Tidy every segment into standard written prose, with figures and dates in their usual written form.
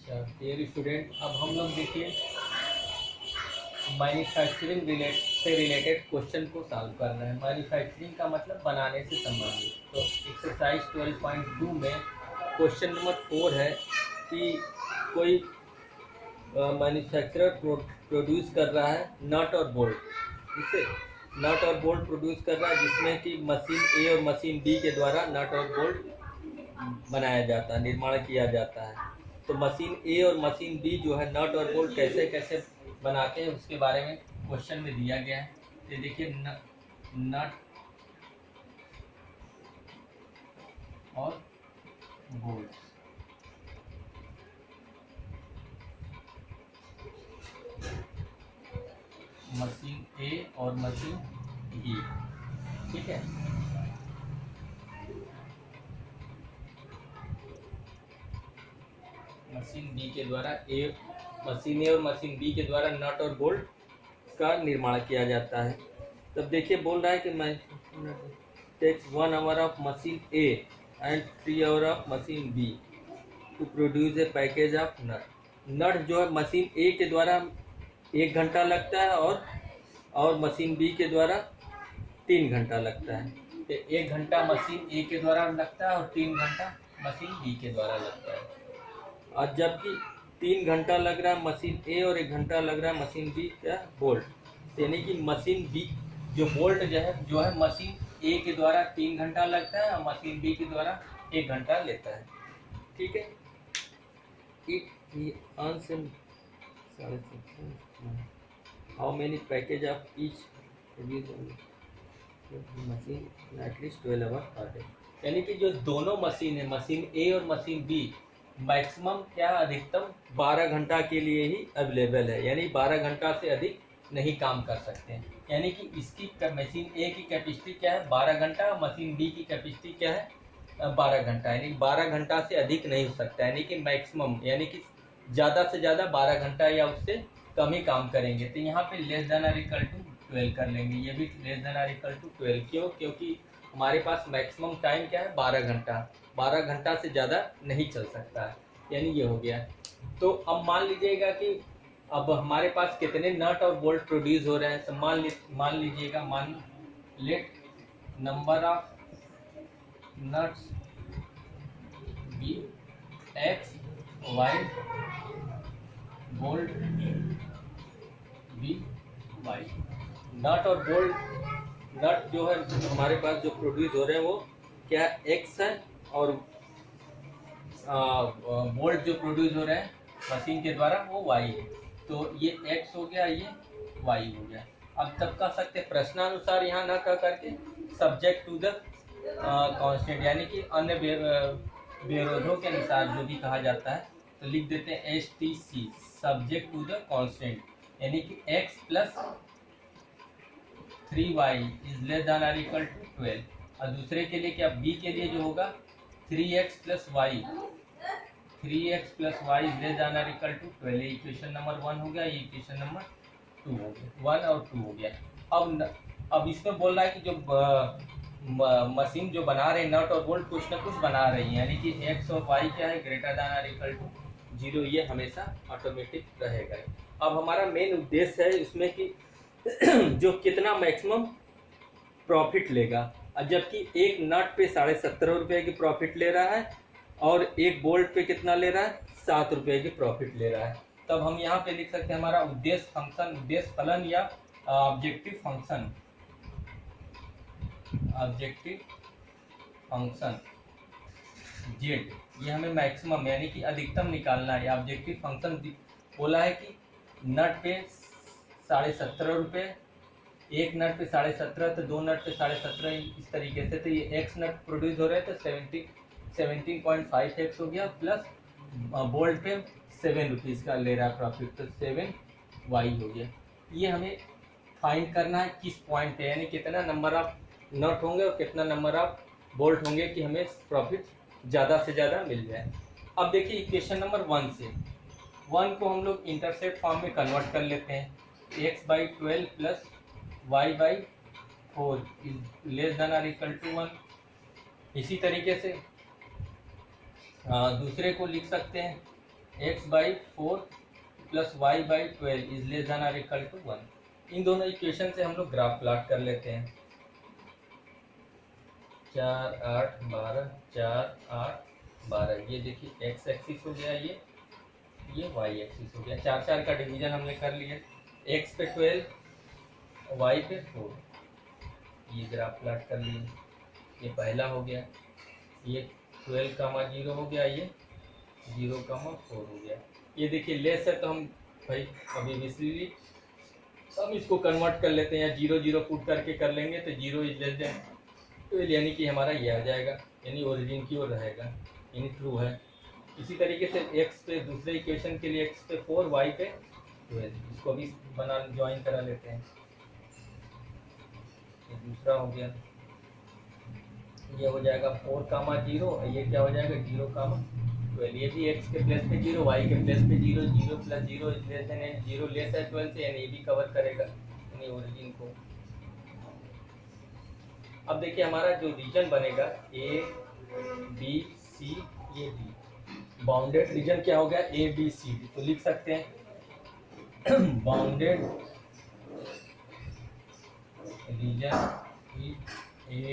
अच्छा dear student, अब हम लोग देखिए मैन्युफैक्चरिंग से रिलेटेड क्वेश्चन को सॉल्व कर रहे हैं। मैन्युफैक्चरिंग का मतलब बनाने से संबंधित। तो एक्सरसाइज 12.2 में क्वेश्चन नंबर 4 है कि कोई मैन्युफैक्चरर प्रोड्यूस कर रहा है नट और बोल्ट। इसे नट और बोल्ट प्रोड्यूस कर रहा है जिसमें कि मशीन ए और मशीन बी के द्वारा नट और बोल्ट बनाया जाता है, निर्माण किया जाता है। तो मशीन ए और मशीन बी जो है नट और बोल्ट कैसे कैसे बनाते हैं उसके बारे में क्वेश्चन में दिया गया है। तो देखिए नट और बोल्ट मशीन ए और मशीन बी, ठीक है। मशीन बी के द्वारा मशीन ए और मशीन बी के द्वारा नट और बोल्ट का निर्माण किया जाता है। तब देखिए बोल रहा है कि मैं takes 1 hour of machine A and 3 hour of machine B to produce a package of nut. Nut जो है मशीन ए के द्वारा 1 घंटा लगता है और मशीन बी के द्वारा 3 घंटा लगता है। तो 1 घंटा मशीन ए के द्वारा लगता है और 3 घंटा मशीन बी के द्वारा लगता है। और जबकि 3 घंटा लग रहा है मशीन ए और 1 घंटा लग रहा है मशीन बी का बोल्ट। यानी कि मशीन बी जो बोल्ट जो है मशीन ए के द्वारा 3 घंटा लगता है और मशीन बी के द्वारा 1 घंटा लेता है, ठीक है। How many package of each machine at least 12 hour per day. यानी कि जो दोनों मशीन है, मशीन ए और मशीन बी, मैक्सिमम क्या अधिकतम 12 घंटा के लिए ही अवेलेबल है। यानी 12 घंटा से अधिक नहीं काम कर सकते हैं। यानी कि इसकी मशीन ए की कैपेसिटी क्या है 12 घंटा, मशीन बी की कैपेसिटी क्या है 12 घंटा। यानी 12 घंटा से अधिक नहीं हो सकता। यानी कि मैक्सिमम यानी कि ज़्यादा से ज़्यादा 12 घंटा या उससे कम ही काम करेंगे। तो यहाँ पे लेस देन और इक्वल टू 12 कर लेंगे। ये भी लेस देन और इक्वल टू 12 क्यों? क्योंकि हमारे पास मैक्सिमम टाइम क्या है 12 घंटा। 12 घंटा से ज़्यादा नहीं चल सकता है। यानी ये हो गया। तो अब मान लीजिएगा कि अब हमारे पास कितने नट और बोल्ट प्रोड्यूस हो रहे हैं। तो मान लीजिएगा let number of nuts be X, Y, bolt be Y. Nut और बोल्ट नट जो है हमारे पास जो प्रोड्यूस हो रहे हैं वो क्या एक्स है और बोल्ट जो प्रोड्यूस हो रहे हैं मशीन के द्वारा वो वाई है। तो ये एक्स हो गया, ये वाई हो गया। अब तब कह सकते प्रश्नानुसार यहाँ ना कह करके सब्जेक्ट टू द कांस्टेंट, यानी कि अन्य विरोधों के अनुसार जो भी कहा जाता है तो लिख देते हैं STC subject to the constant. यानी कि x plus 3y is less than और इक्वल टू 12। और दूसरे के लिए क्या b के लिए जो होगा 3x plus y is less than और इक्वल टू 12। ये इक्वेशन नंबर 1 हो गया, ये इक्वेशन नंबर 2 हो गया। 1 और 2 हो गया। अब इसमें बोल रहा है कि जो मशीन जो बना रहे नट और बोल्ट कुछ ना कुछ बना रही है। यानी कि x और y क्या है ग्रेटर देन और इक्वल टू 0। ये हमेशा ऑटोमेटिक रहेगा। अब हमारा मेन उद्देश्य है इसमें कि जो कितना मैक्सिमम प्रॉफिट लेगा। जबकि एक नट पे 17.5 रुपये की प्रॉफिट ले रहा है और एक बोल्ट पे कितना ले रहा है 7 रुपये की प्रॉफिट ले रहा है। तब हम यहाँ पे लिख सकते हैं हमारा उद्देश्य फंक्शन, उद्देश्य फलन या ऑब्जेक्टिव फंक्शन जेड। ये हमें मैक्सिमम यानी कि अधिकतम निकालना है। ऑब्जेक्टिव फंक्शन बोला है कि नट पे 17.5 रुपये, एक नट पे 17.5 तो 2 नट पे 17.5 इस तरीके से। तो ये एक्स नट प्रोड्यूस हो रहे थे 17.5 एक्स हो गया प्लस बोल्ट पे 7 रुपीज़ का ले रहा है प्रॉफिट तो 7 वाई हो गया। ये हमें फाइंड करना है किस पॉइंट पे, यानी कितना नंबर ऑफ नट होंगे और कितना नंबर ऑफ बोल्ट होंगे कि हमें प्रॉफिट ज़्यादा से ज़्यादा मिल जाए। अब देखिए इक्वेशन नंबर 1 से 1 को हम लोग इंटरसेप्ट फॉर्म में कन्वर्ट कर लेते हैं। x/12 plus y/4 is less than और इक्वल टू 1। इसी तरीके से दूसरे को लिख सकते हैं x/4 plus y/12 is less than और इक्वल टू 1। इन दोनों इक्वेशन से हम लोग ग्राफ प्लॉट कर लेते हैं। 4 8 12 4 8 12, ये देखिए x एक्सिस हो गया, ये y एक्सिस हो गया। 4 4 का डिवीजन हमने कर लिया, x पे 12 y पे 4, ये ग्राफ प्लॉट कर लिए। ये पहला हो गया, ये 12, 0 हो गया, ये 0, 4 हो गया। ये देखिए लेस है तो हम भाई अभी मिसली हम इसको कन्वर्ट कर लेते हैं, या 0 0 पुट करके कर लेंगे तो 0 इज लेस देन 12, यानी कि हमारा ये आ जाएगा, यानी ओरिजिन की ओर रहेगा, यानी ट्रू है। इसी तरीके से x पे दूसरे इक्वेशन के लिए x पे 4 y पे 12, इसको भी बना ज्वाइन करा लेते हैं। ये दूसरा हो गया, ये हो जाएगा 4, 0, ये क्या हो जाएगा 0, 12। ये भी x के प्लेस पे 0, y के प्लेस पे 0, 0 plus 0 is less then 0 less है 12 से, यानी ये भी कवर करेगा यानी ओरिजिन को। अब देखिए हमारा जो रीजन बनेगा A B C, ये D, बाउंडेड रीजन क्या हो गया A B C D, तो लिख सकते हैं bounded reason A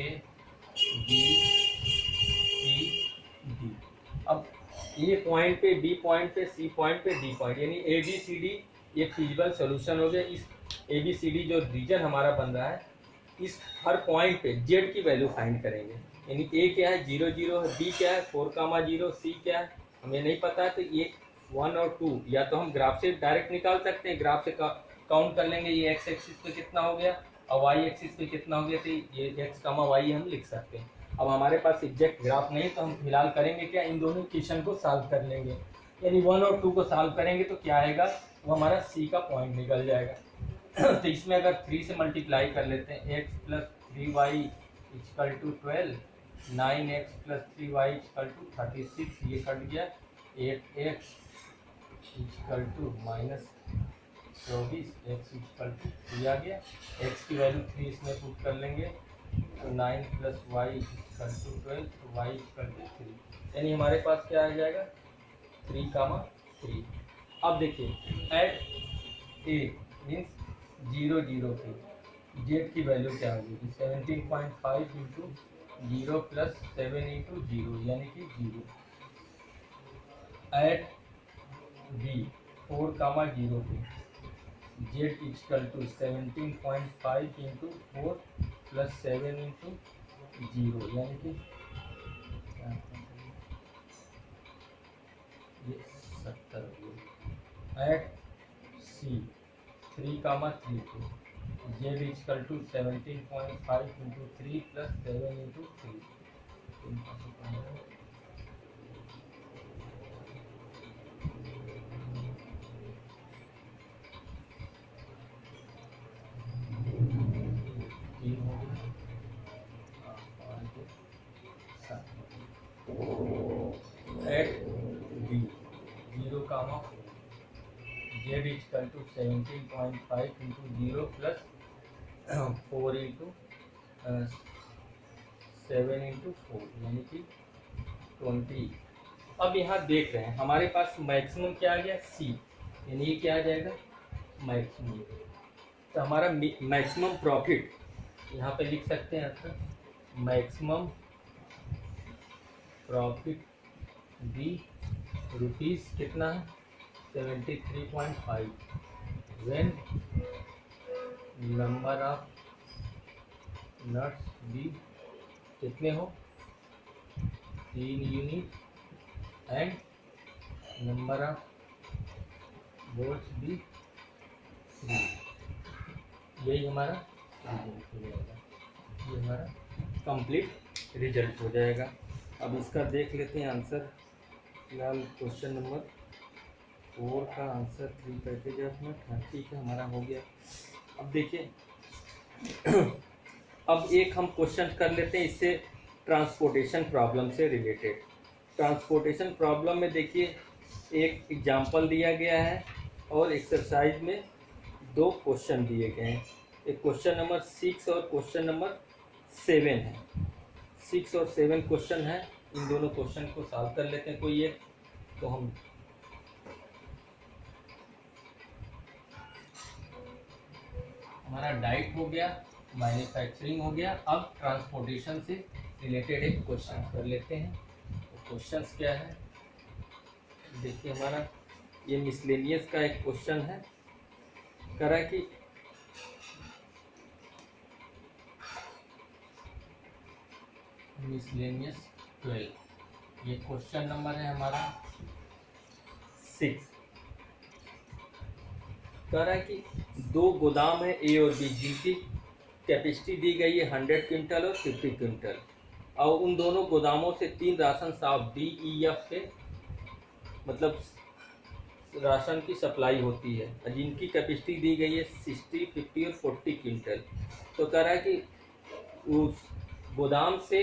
B C D। अब A पॉइंट पे, B पॉइंट पे, C पॉइंट पे, D पॉइंट, यानी A B C D ये फिजिबल सोल्यूशन हो गया। इस A B C D जो रीजन हमारा बन रहा है, इस हर पॉइंट पे Z की वैल्यू फाइंड करेंगे, यानी A क्या है 0 0 है, B क्या है 4, 0, C क्या है हमें नहीं पता है, तो ये 1 और 2 या तो हम ग्राफ से डायरेक्ट निकाल सकते हैं, ग्राफ से काउंट कर लेंगे ये x एक्सिस पे कितना हो गया और y एक्सिस पे कितना हो गया, तो ये x, y हम लिख सकते हैं। अब हमारे पास एग्जैक्ट ग्राफ नहीं, तो हम फिलहाल करेंगे क्या, इन दोनों इक्वेशन को सॉल्व कर लेंगे, यानी 1 और 2 को सॉल्व करेंगे तो क्या आएगा, वो हमारा C का पॉइंट निकल जाएगा। तो इसमें अगर 3 से मल्टीप्लाई कर लेते हैं, x plus 3y equal to 12, 9x plus 3y equal to 36, ये कट गया, 8x equal to minus 24, x equal to 3 आ गया, x की वैल्यू 3 इसमें पुट कर लेंगे तो 9 प्लस y इक्वल टू 12, तो y इक्वल टू 3, यानी हमारे पास क्या आ जाएगा 3, 3। अब देखिए एट a मीन्स 0 0 पे जेड की वैल्यू क्या होगी 17.5 इंटू 0 प्लस 7 इंटू 0, यानी कि 0। एट बी 4, 0 पे Z equal to 17.5 into 4 plus 7 into 0, यानी कि ये 70। एट सी 3, 3 पे Z equal to 17.5 into 3 plus 7 into 3, at B 0, Z equal to 17.5 into 0 plus 4 into 7 into 4, यानी कि 20। अब यहाँ देख रहे हैं हमारे पास मैक्सिमम क्या आ गया C, यानी ये क्या आ जाएगा मैक्सिमम, तो हमारा मैक्सिमम प्रॉफिट यहाँ पे लिख सकते हैं आपका मैक्सिमम प्रॉफिट B रुपीज़ कितना है 73.5, when number of nuts be कितने हो 3 unit and number of bolts be 3, यही हमारा रिजल्ट हो जाएगा, ये हमारा कंप्लीट रिजल्ट हो जाएगा। अब इसका देख लेते हैं आंसर। फिलहाल क्वेश्चन नंबर 4 का आंसर 3 पैकेज ऑफ नट, हाँ ठीक है हमारा हो गया। अब देखिए अब एक हम क्वेश्चन कर लेते हैं इससे ट्रांसपोर्टेशन प्रॉब्लम से रिलेटेड। ट्रांसपोर्टेशन प्रॉब्लम में देखिए एक एग्जांपल दिया गया है और एक्सरसाइज में 2 क्वेश्चन दिए गए हैं, एक क्वेश्चन नंबर 6 और क्वेश्चन नंबर 7 है। 6 और 7 क्वेश्चन है, इन दोनों क्वेश्चन को सॉल्व कर लेते हैं कोई एक, तो हम हमारा डाइट हो गया, मैन्युफैक्चरिंग हो गया। अब ट्रांसपोर्टेशन से रिलेटेड एक क्वेश्चन कर लेते हैं। तो क्वेश्चंस क्या है, देखिए हमारा ये मिसलेनियस का एक क्वेश्चन है, करा कि मिसलेनियस 12, ये क्वेश्चन नंबर है हमारा 6। कह रहा है कि दो गोदाम है ए और बी, जिनकी कैपेसिटी दी गई है 100 क्विंटल और 50 क्विंटल, और उन दोनों गोदामों से 3 राशन साफ डी ई एफ के मतलब राशन की सप्लाई होती है, जिनकी कैपेसिटी दी गई है 60, 50 और 40 क्विंटल। तो कह रहा है कि उस गोदाम से,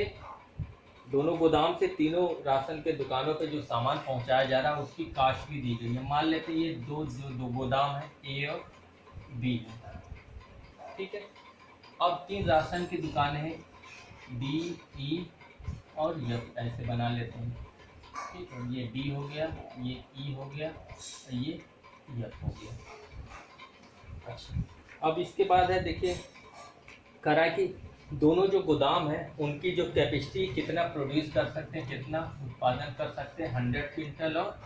दोनों गोदाम से तीनों राशन के दुकानों पे जो सामान पहुंचाया जा रहा है उसकी कास्ट भी दी गई है। मान लेते हैं ये दो गोदाम है ए और बी है, ठीक है। अब 3 राशन की दुकानें हैं डी ई और एफ, ऐसे बना लेते हैं, ठीक है। ये डी हो गया, ये ई हो गया, ये एफ हो गया। अच्छा, अब इसके बाद है देखिए करा कि दोनों जो गोदाम है उनकी जो कैपेसिटी कितना प्रोड्यूस कर सकते हैं, कितना उत्पादन कर सकते हैं, 100 क्विंटल और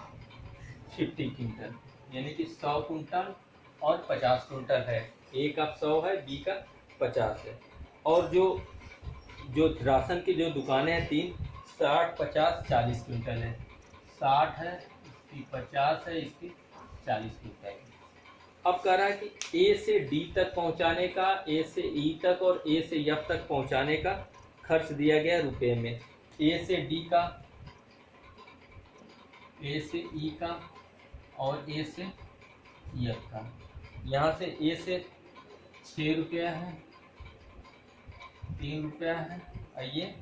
50 क्विंटल, यानी कि 100 क्विंटल और 50 क्विंटल है। ए का 100 है, बी का 50 है। और जो राशन की जो दुकानें हैं 3, 60, 50, 40 क्विंटल है। 60 है, इसकी 50 है, इसकी 40 क्विंटल है। अब कह रहा है कि ए से डी तक पहुंचाने का, ए से ई तक और ए से एफ तक पहुंचाने का खर्च दिया गया रुपए में। ए से डी का, ए से ई का और ए से एफ का। यहाँ से ए से 6 रुपया है, 3 रुपया है और ये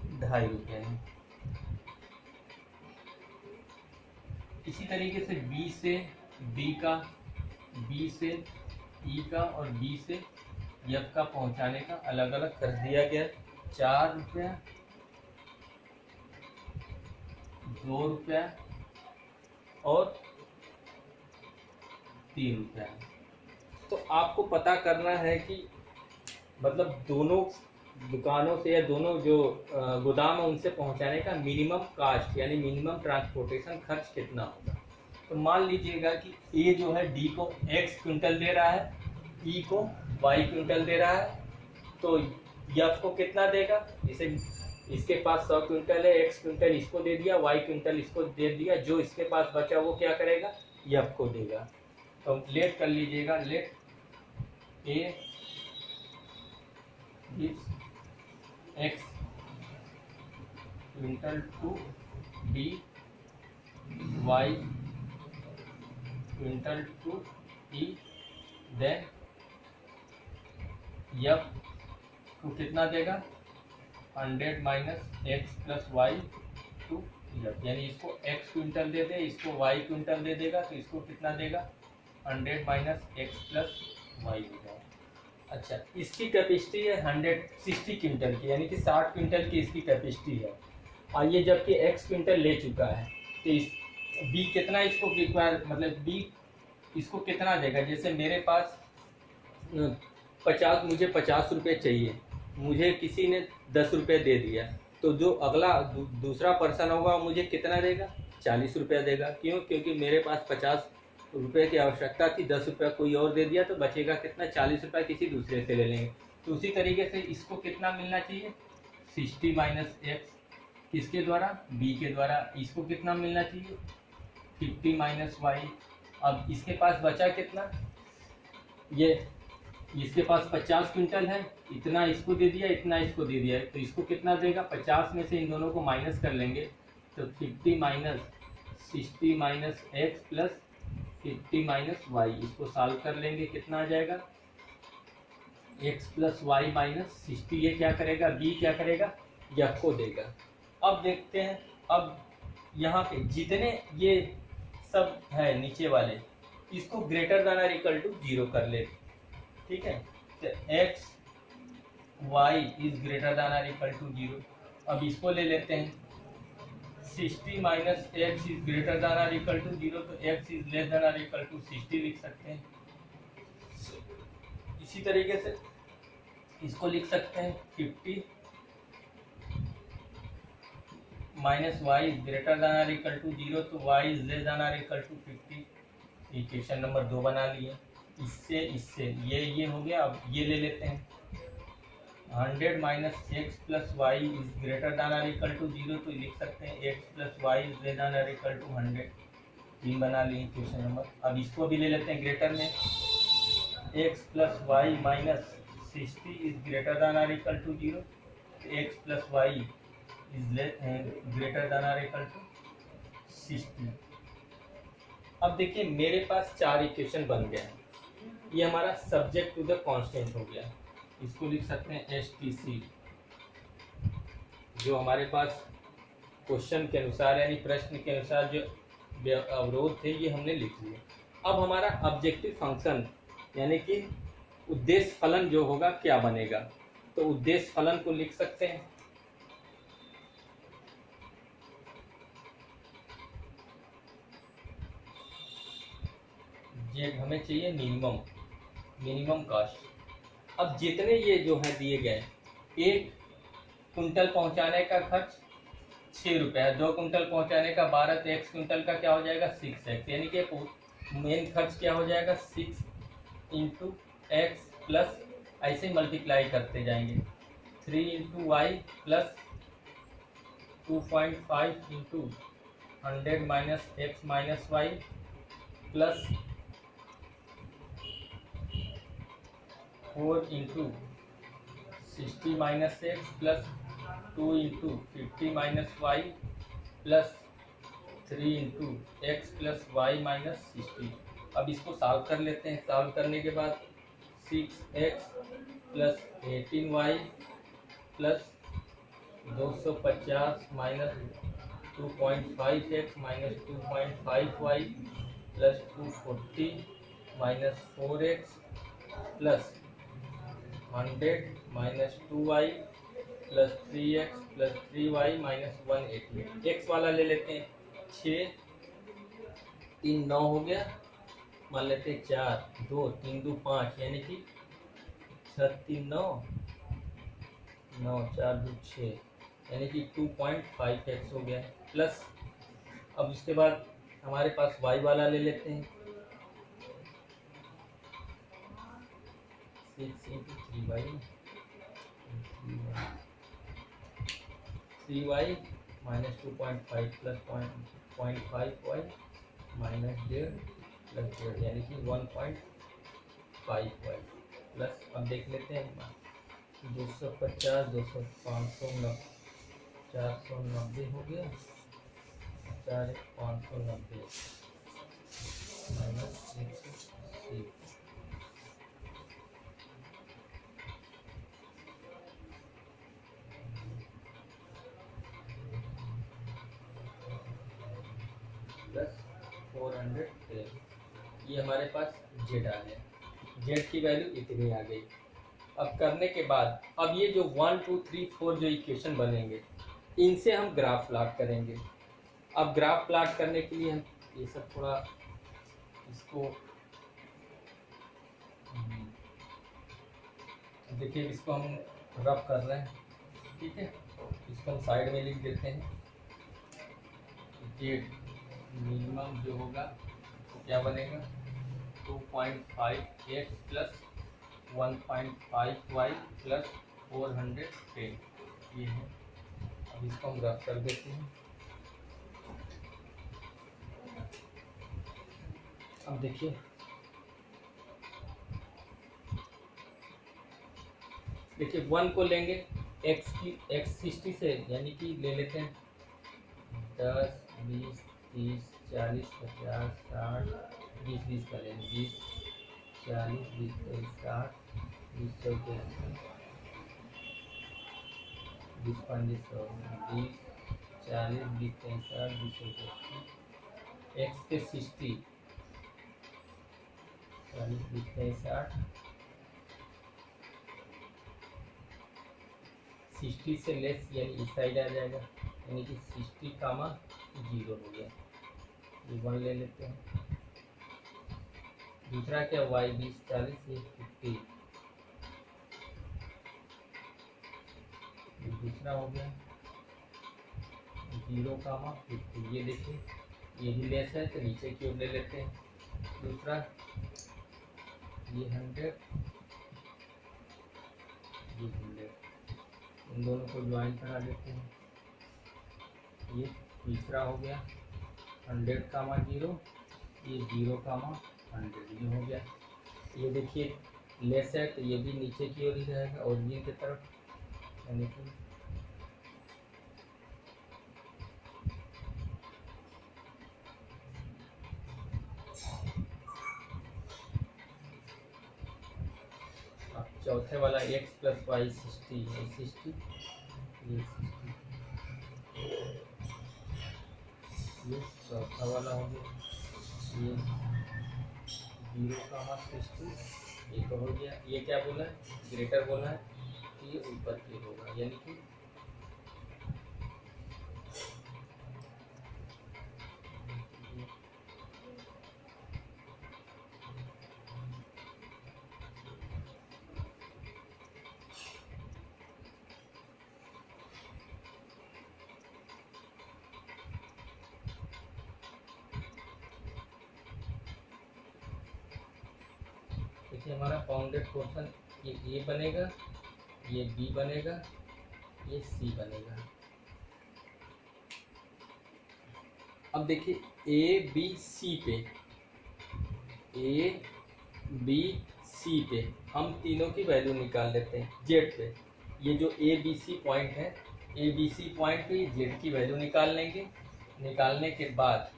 2.5 रुपये है। इसी तरीके से बी से डी का, बी से ई का और बी से एफ का पहुंचाने का अलग अलग खर्च दिया गया। 4 रुपया, 2 रुपया और 3 रुपया। तो आपको पता करना है कि मतलब दोनों दुकानों से या दोनों जो गोदाम है उनसे पहुंचाने का मिनिमम कास्ट यानी मिनिमम ट्रांसपोर्टेशन खर्च कितना होगा। तो मान लीजिएगा कि ए जो है डी को x क्विंटल दे रहा है, ई को y क्विंटल दे रहा है, तो एफ को कितना देगा। इसे इसके पास 100 क्विंटल है, x क्विंटल इसको दे दिया, y क्विंटल इसको दे दिया, जो इसके पास बचा वो क्या करेगा, एफ को देगा। तो लेट कर लीजिएगा, let A is x quintal to D y quintal to E, then F को कितना देगा 100 minus x plus y to F, यानी इसको x क्विंटल दे दे, इसको y क्विंटल दे देगा, तो इसको कितना देगा 100 माइनस एक्स प्लस वाई हो जाएगा। अच्छा, इसकी कैपेसिटी है 160 क्विंटल की, यानी कि 60 क्विंटल की इसकी कैपेसिटी है। और ये जबकि x क्विंटल ले चुका है, तो इस बी कितना इसको रिक्वायर, मतलब बी इसको कितना देगा। जैसे मेरे पास 50, मुझे 50 रुपये चाहिए, मुझे किसी ने 10 रुपये दे दिया, तो जो अगला दूसरा पर्सन होगा मुझे कितना देगा, 40 रुपया देगा। क्यों, क्योंकि मेरे पास 50 रुपये की आवश्यकता थी, 10 रुपया कोई और दे दिया, तो बचेगा कितना, 40 रुपया किसी दूसरे से ले लेंगे। तो उसी तरीके से इसको कितना मिलना चाहिए, 60 माइनस एक्स, किसके द्वारा, बी के द्वारा। इसको कितना मिलना चाहिए, 50 माइनस वाई। अब इसके पास बचा कितना, ये इसके पास 50 क्विंटल है, इतना इसको दे दिया, इतना इसको दे दिया, तो इसको कितना देगा, 50 में से इन दोनों को माइनस कर लेंगे, तो 50 minus 60 minus x plus 50 minus y, इसको सॉल्व कर लेंगे, कितना आ जाएगा, एक्स प्लस वाई माइनस 60। ये क्या करेगा, बी क्या करेगा, एफ को देगा। अब देखते हैं, अब यहाँ पे जितने ये सब है नीचे वाले, इसको ग्रेटर देन और इक्वल टू 0 कर ले, ठीक है। तो x y is greater than और इक्वल टू 0। अब इसको ले लेते हैं, 60 minus x is greater than और इक्वल टू 0, तो एक्स इज लेस देन और इक्वल टू 60 लिख सकते हैं। इसी तरीके से इसको लिख सकते हैं 50 minus y is greater than or equal to 0, तो y is less than or equal to 50। Equation number 2 बना लिए। इससे ये हो गया। अब ये ले लेते हैं 100 minus x plus y is greater than or equal to 0, तो लिख सकते हैं x plus y is less than or equal to 100। 3 बना लिए इक्वेशन नंबर। अब इसको भी ले लेते हैं ग्रेटर में, x plus y minus 60 is greater than or equal to 0, x plus y is greater than or equal to 60। अब देखिए मेरे पास 4 इक्वेशन बन गए हैं। ये हमारा सब्जेक्ट टू द कांस्टेंट हो गया। इसको लिख सकते हैं STC, जो हमारे पास क्वेश्चन के अनुसार यानी प्रश्न के अनुसार जो अवरोध थे ये हमने लिख लिए। अब हमारा ऑब्जेक्टिव फंक्शन यानी कि उद्देश्य फलन जो होगा क्या बनेगा, तो उद्देश्य फलन को लिख सकते हैं ये हमें चाहिए मिनिमम कॉस्ट। अब जितने ये जो है दिए गए, 1 कुंटल पहुंचाने का खर्च 6 रुपये, 2 कुंटल पहुंचाने का 12, तो x कुंटल का क्या हो जाएगा 6x, यानी कि मेन खर्च क्या हो जाएगा 6 इंटू एक्स प्लस ऐसे मल्टीप्लाई करते जाएंगे 3 into y plus 2.5 into 100 minus x minus y plus 4 into 60 minus x plus 2 into 50 minus y plus 3 into x plus y minus 60। अब इसको सॉल्व कर लेते हैं। सॉल्व करने के बाद 6x plus 18y plus 250 minus 2.5x minus 2.5y plus 240 minus 4x plus 100 minus 2y plus 3x plus 3y minus 180। x वाला ले लेते हैं 6 3 9 हो गया, मान लेते हैं 4 2 3 2 5 यानी कि 6 3 9 9 4 2 6 यानी कि 2.5x हो गया प्लस। अब इसके बाद हमारे पास y वाला ले लेते हैं 6 into 3y minus 2.5 plus 0.5y minus 1.5 plus 1.5 यानी कि 1.5y प्लस। अब देख लेते हैं 250 200 590 490 हो गया 4 590 माइनस 180 प्लस 410। ये हमारे पास जेड आ गया, जेड की वैल्यू इतनी आ गई। अब करने के बाद अब ये जो 1 2 3 4 जो इक्वेशन बनेंगे इनसे हम ग्राफ प्लॉट करेंगे। अब ग्राफ प्लॉट करने के लिए हम ये सब थोड़ा इसको देखिए, इसको हम रफ कर रहे हैं, ठीक है। इसको हम साइड में लिख देते हैं। जेड मिनिमम जो होगा तो क्या बनेगा 2.5x प्लस 1.5y प्लस 410 ये है। अब इसको हम रफ कर देते हैं। अब देखिए देखिए 1 को लेंगे x 60 से, यानी कि ले लेते हैं 10 20 30 40 50 60 20 20 का लेंगे 20 40 20 60 20 40 20 25 20 40 20 60 20 x पे 60 40 20 60 60 से लेस यानी इस साइड आ जाएगा, यानी कि 60 कामा 0 हो गया। ये 1 ले लेते हैं। दूसरा क्या y 20 40 ये 50 दूसरा हो गया 0,50। ये देखिए ये भी लेस है तो नीचे की ओर ले लेते हैं। दूसरा ये 100, ये 100, इन दोनों को ज्वाइन करा देते हैं। ये तीसरा हो गया 100,0, ये 0,100, ये हो गया। ये देखिए लेस है तो ये भी नीचे की ओर ही रहेगा ओरिजिन की तरफ, यानी कि चौथे वाला x + y 60, ये 60, ये 60, ये चौथा वाला हो गया, ये 0,60, ये तो हो गया। ये क्या बोला है, ग्रेटर बोला है, ये ऊपर की होगा, यानी कि देखिए हमारा बाउंडेड पोर्शन ये ए बनेगा, ये बी बनेगा, ये सी बनेगा। अब देखिए ए बी सी पे हम तीनों की वैल्यू निकाल लेते हैं जेड पे। ये जो ए बी सी पॉइंट है, ए बी सी पॉइंट पे जेड की वैल्यू निकाल लेंगे। निकालने के बाद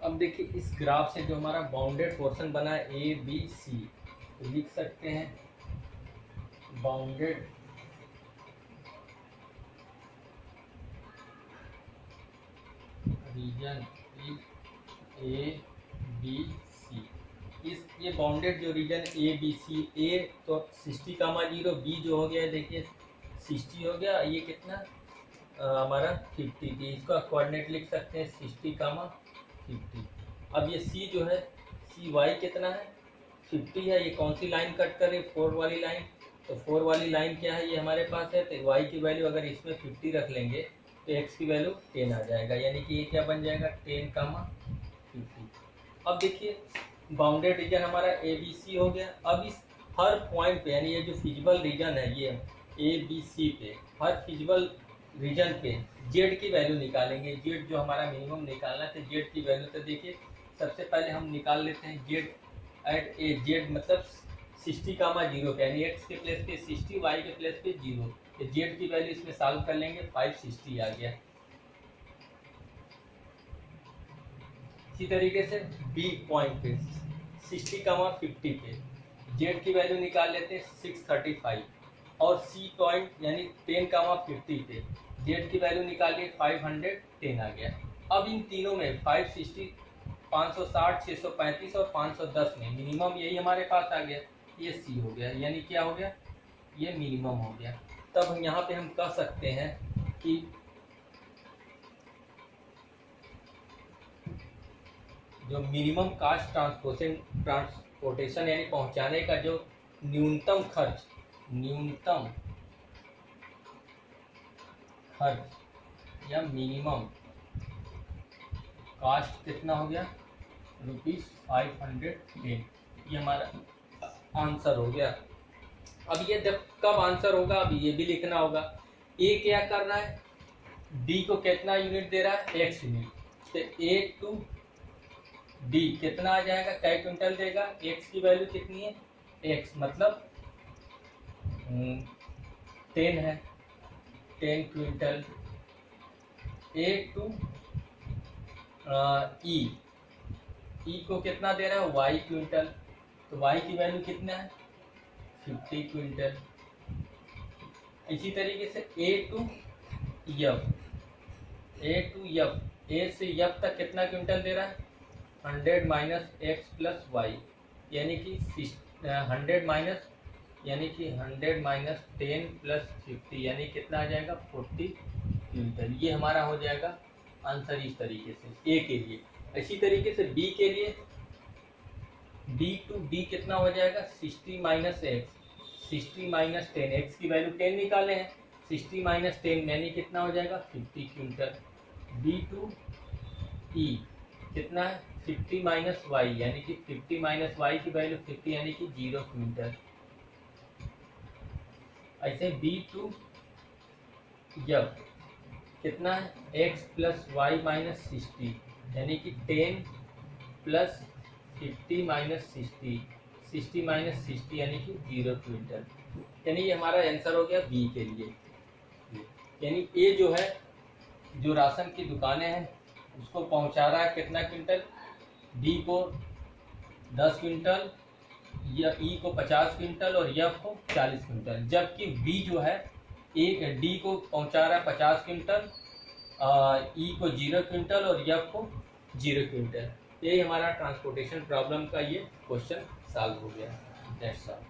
अब देखिए इस ग्राफ से जो हमारा बाउंडेड पोर्शन बना है ए बी सी, तो लिख सकते हैं bounded region is A B C. इस ये बाउंडेड जो रीजन ए बी सी, ए तो 60,0, बी जो हो गया है देखिए 60 हो गया, ये कितना हमारा 50 थी। इसका कोऑर्डिनेट लिख सकते हैं 60,50। अब ये सी जो है सी वाई कितना है 50 है। ये कौन सी लाइन कट कर रही है, 4 वाली लाइन। तो 4 वाली लाइन क्या है, ये हमारे पास है। तो वाई की वैल्यू अगर इसमें 50 रख लेंगे तो एक्स की वैल्यू 10 आ जाएगा, यानी कि ये क्या बन जाएगा 10,50। अब देखिए बाउंडेड रीजन हमारा ए बी सी हो गया। अब इस हर पॉइंट पे, यानी ये जो फिजिबल रीजन है ये ए बी सी पे, हर फिजिबल रीजन पे जेड की वैल्यू निकालेंगे। जेड जो हमारा मिनिमम निकालना है, तो जेड की वैल्यू तो देखिए सबसे पहले हम निकाल लेते हैं जेड एट ए। जेड मतलब 60,0 पे, यानी एक्स के प्लेस पे 60, वाई के प्लेस पे 0। तो जेड की वैल्यू इसमें सॉल्व कर लेंगे, 560 आ गया। इसी तरीके से बी पॉइंट पे 60,50 पे जेड की वैल्यू निकाल लेते हैं 635। और सी पॉइंट यानी 10,50 पे जेड की वैल्यू निकालिए 510 आ गया। अब इन तीनों में 560, 560, 635 और 510 में मिनिमम यही हमारे पास आ गया, ये सी हो गया, यानी क्या हो गया, ये मिनिमम हो गया। तब हम यहाँ पे हम कह सकते हैं कि जो मिनिमम कास्ट ट्रांसपोर्टेशन यानी पहुँचाने का जो न्यूनतम खर्च या मिनिमम कास्ट कितना हो गया, ₹510। ये हमारा आंसर हो गया। अब ये जब कब आंसर होगा, अब ये भी लिखना होगा। ए क्या कर रहा है, डी को कितना यूनिट दे रहा है, एक्स यूनिट। तो ए टू डी कितना आ जाएगा, कै क्विंटल देगा। एक्स की वैल्यू कितनी है, एक्स मतलब 10 है, 10 क्विंटल। ए टू ई को कितना दे रहा है, वाई क्विंटल। तो वाई की वैल्यू कितना है, 50 क्विंटल। इसी तरीके से ए टू एफ, ए से एफ तक कितना क्विंटल दे रहा है, 100 माइनस एक्स प्लस वाई, यानी कि 100 माइनस 10 प्लस 50, यानी कितना आ जाएगा 40 क्विंटल। ये हमारा हो जाएगा आंसर इस तरीके से ए के लिए। इसी तरीके से बी के लिए, डी टू डी कितना हो जाएगा, 60 माइनस एक्स, 60 माइनस 10, एक्स की वैल्यू 10 निकाले हैं, 60 माइनस 10 यानी कितना हो जाएगा 50 क्विंटल। B2E कितना है 50 माइनस वाई, यानी कि 50 माइनस वाई की वैल्यू 50 यानी कि 0 क्विंटल। ऐसे B2 जब कितना है x प्लस वाई माइनस 60 यानी कि 10 प्लस 50 माइनस 60 माइनस 60 यानी कि 0 क्विंटल। यानी ये हमारा आंसर हो गया बी के लिए। यानी ए जो है, जो राशन की दुकानें हैं उसको पहुंचा रहा है कितना क्विंटल, डी को 10 क्विंटल, या ई को 50 क्विंटल और एफ को 40 क्विंटल। जबकि बी जो है एक डी को पहुंचा रहा है 50 क्विंटल, ई को 0 क्विंटल और एफ को 0 क्विंटल। ये हमारा ट्रांसपोर्टेशन प्रॉब्लम का ये क्वेश्चन सॉल्व हो गया। That's all.